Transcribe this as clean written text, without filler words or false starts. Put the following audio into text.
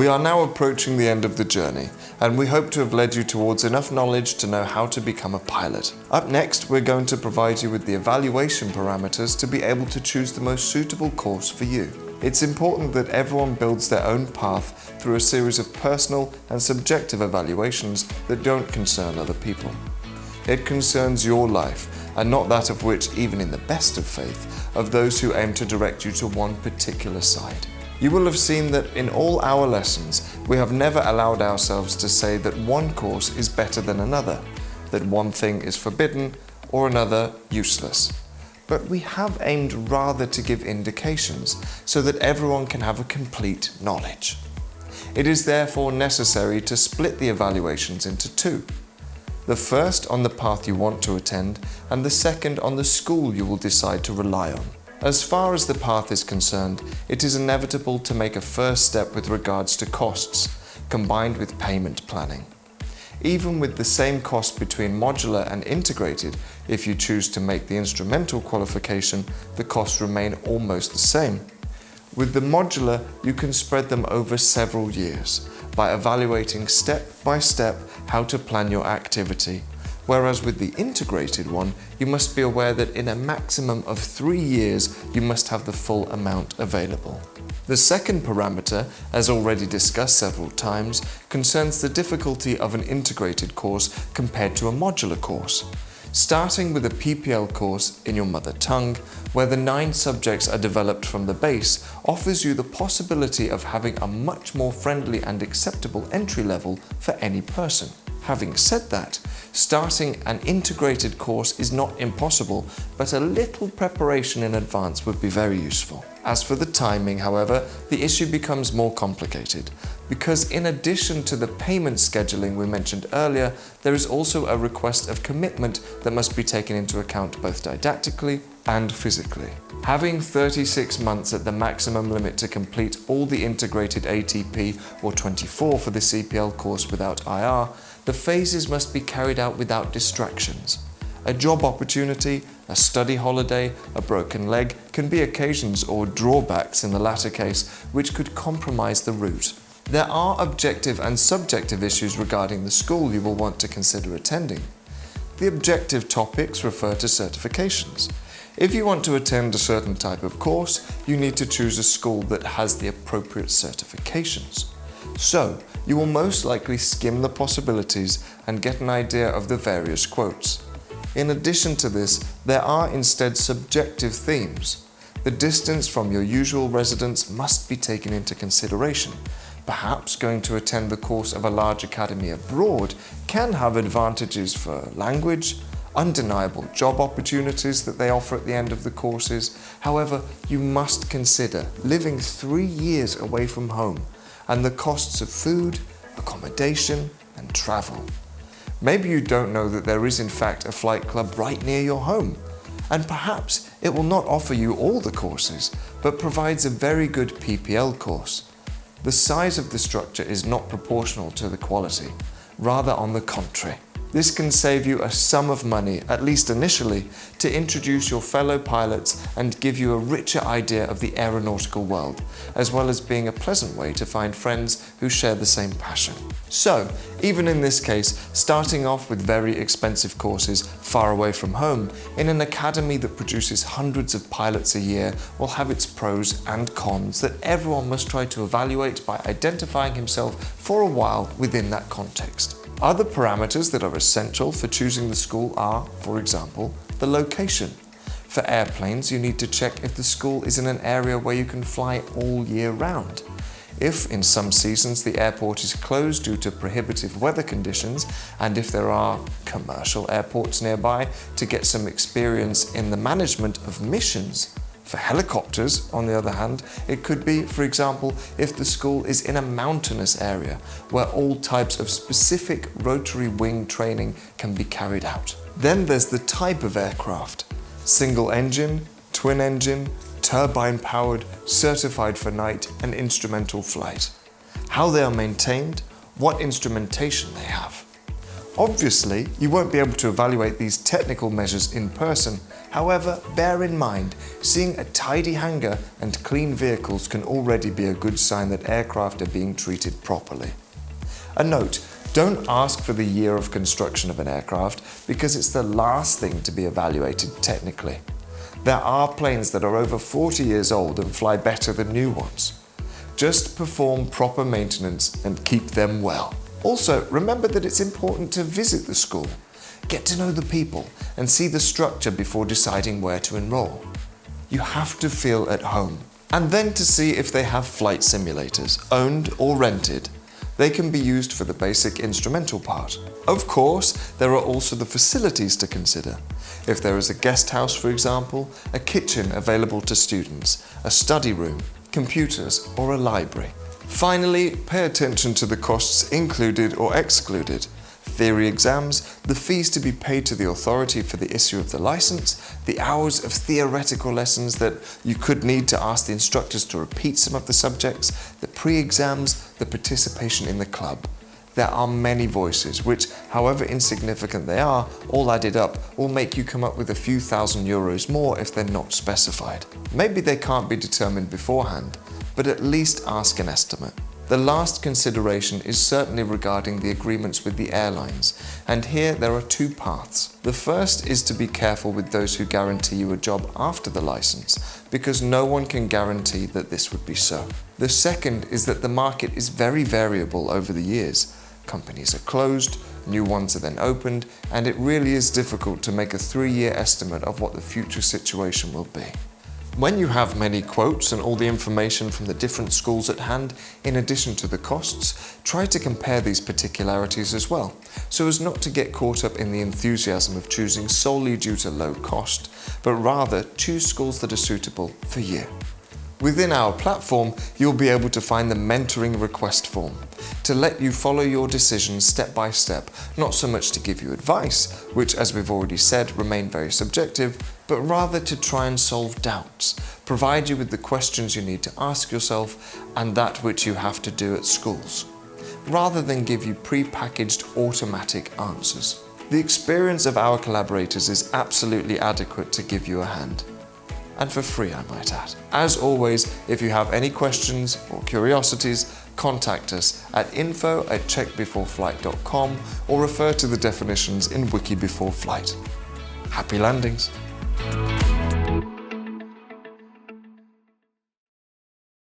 We are now approaching the end of the journey, and we hope to have led you towards enough knowledge to know how to become a pilot. Up next, we're going to provide you with the evaluation parameters to be able to choose the most suitable course for you. It's important that everyone builds their own path through a series of personal and subjective evaluations that don't concern other people. It concerns your life, and not that of which, even in the best of faith, of those who aim to direct you to one particular side. You will have seen that in all our lessons, we have never allowed ourselves to say that one course is better than another, that one thing is forbidden or another useless. But we have aimed rather to give indications so that everyone can have a complete knowledge. It is therefore necessary to split the evaluations into two. The first on the path you want to attend, and the second on the school you will decide to rely on. As far as the path is concerned, it is inevitable to make a first step with regards to costs, combined with payment planning. Even with the same cost between modular and integrated, if you choose to make the instrumental qualification, the costs remain almost the same. With the modular, you can spread them over several years by evaluating step by step how to plan your activity. Whereas with the integrated one, you must be aware that in a maximum of 3 years, you must have the full amount available. The second parameter, as already discussed several times, concerns the difficulty of an integrated course compared to a modular course. Starting with a PPL course in your mother tongue, where the 9 subjects are developed from the base, offers you the possibility of having a much more friendly and acceptable entry level for any person. Having said that, starting an integrated course is not impossible, but a little preparation in advance would be very useful. As for the timing, however, the issue becomes more complicated, because in addition to the payment scheduling we mentioned earlier, there is also a request of commitment that must be taken into account both didactically and physically. Having 36 months at the maximum limit to complete all the integrated ATP, or 24 for the CPL course without IR, the phases must be carried out without distractions. A job opportunity, a study holiday, a broken leg can be occasions or drawbacks in the latter case which could compromise the route. There are objective and subjective issues regarding the school you will want to consider attending. The objective topics refer to certifications. If you want to attend a certain type of course, you need to choose a school that has the appropriate certifications. So, you will most likely skim the possibilities and get an idea of the various quotes. In addition to this, there are instead subjective themes. The distance from your usual residence must be taken into consideration. Perhaps going to attend the course of a large academy abroad can have advantages for language, undeniable job opportunities that they offer at the end of the courses. However, you must consider living 3 years away from home and the costs of food, accommodation, and travel. Maybe you don't know that there is in fact a flight club right near your home, and perhaps it will not offer you all the courses, but provides a very good PPL course. The size of the structure is not proportional to the quality, rather on the contrary. This can save you a sum of money, at least initially, to introduce your fellow pilots and give you a richer idea of the aeronautical world, as well as being a pleasant way to find friends who share the same passion. So, even in this case, starting off with very expensive courses far away from home, in an academy that produces hundreds of pilots a year, will have its pros and cons that everyone must try to evaluate by identifying himself for a while within that context. Other parameters that are essential for choosing the school are, for example, the location. For airplanes, you need to check if the school is in an area where you can fly all year round. If, in some seasons, the airport is closed due to prohibitive weather conditions, and if there are commercial airports nearby, to get some experience in the management of missions. For helicopters, on the other hand, it could be, for example, if the school is in a mountainous area where all types of specific rotary wing training can be carried out. Then there's the type of aircraft: single engine, twin engine, turbine powered, certified for night and instrumental flight. How they are maintained, what instrumentation they have. Obviously, you won't be able to evaluate these technical measures in person. However, bear in mind, seeing a tidy hangar and clean vehicles can already be a good sign that aircraft are being treated properly. A note, don't ask for the year of construction of an aircraft because it's the last thing to be evaluated technically. There are planes that are over 40 years old and fly better than new ones. Just perform proper maintenance and keep them well. Also, remember that it's important to visit the school, get to know the people, and see the structure before deciding where to enroll. You have to feel at home. And then to see if they have flight simulators, owned or rented. They can be used for the basic instrumental part. Of course, there are also the facilities to consider. If there is a guest house, for example, a kitchen available to students, a study room, computers, or a library. Finally, pay attention to the costs included or excluded. Theory exams, the fees to be paid to the authority for the issue of the license, the hours of theoretical lessons that you could need to ask the instructors to repeat some of the subjects, the pre-exams, the participation in the club. There are many voices which, however insignificant they are, all added up will make you come up with a few €1,000 more if they're not specified. Maybe they can't be determined beforehand, but at least ask an estimate. The last consideration is certainly regarding the agreements with the airlines, and here there are two paths. The first is to be careful with those who guarantee you a job after the license, because no one can guarantee that this would be so. The second is that the market is very variable over the years. Companies are closed, new ones are then opened, and it really is difficult to make a 3-year estimate of what the future situation will be. When you have many quotes and all the information from the different schools at hand, in addition to the costs, try to compare these particularities as well, so as not to get caught up in the enthusiasm of choosing solely due to low cost, but rather choose schools that are suitable for you. Within our platform, you'll be able to find the mentoring request form to let you follow your decisions step by step, not so much to give you advice, which as we've already said remain very subjective, but rather to try and solve doubts, provide you with the questions you need to ask yourself and that which you have to do at schools, rather than give you pre-packaged automatic answers. The experience of our collaborators is absolutely adequate to give you a hand. And for free, I might add. As always, if you have any questions or curiosities, contact us at info@checkbeforeflight.com or refer to the definitions in Wiki Before Flight. Happy landings!